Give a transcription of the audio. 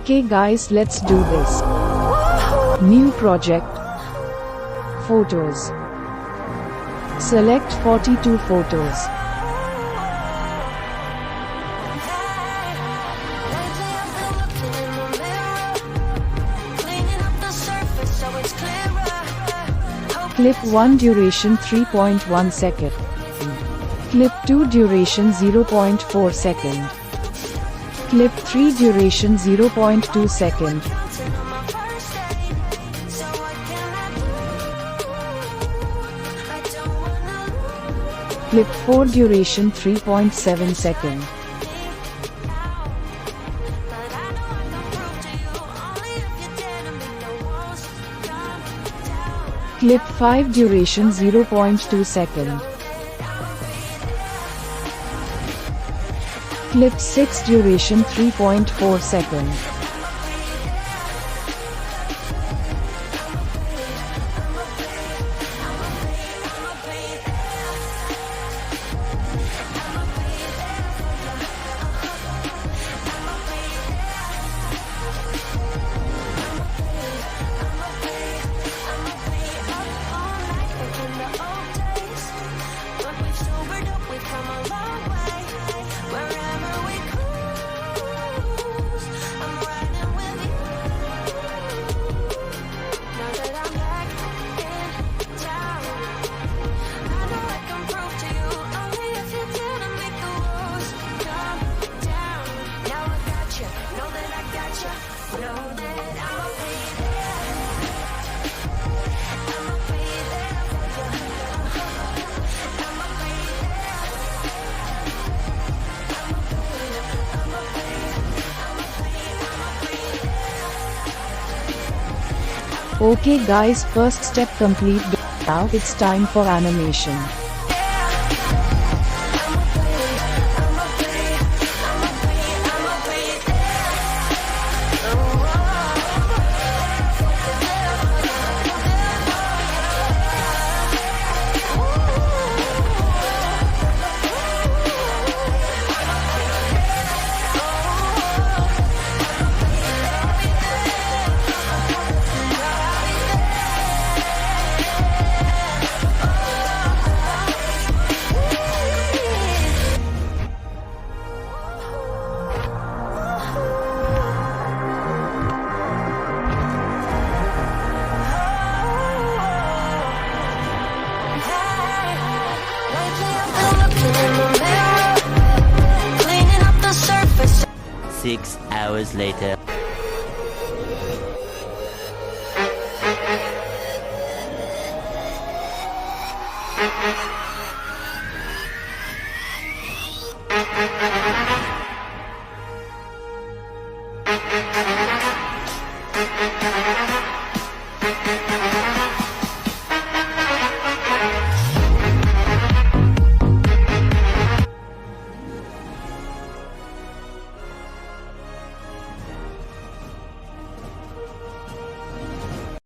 Okay guys, let's do this. New project. Photos. Select 42 photos. Clip 1 duration 3.1 second. Clip 2 duration 0.4 second. Clip 3 duration 0.2 second. Clip 4 duration 3.7 second. Clip 5 duration 0.2 second. Clip 6 duration 3.4 second. Okay guys, first step complete. Now it's time for animation. Six hours later.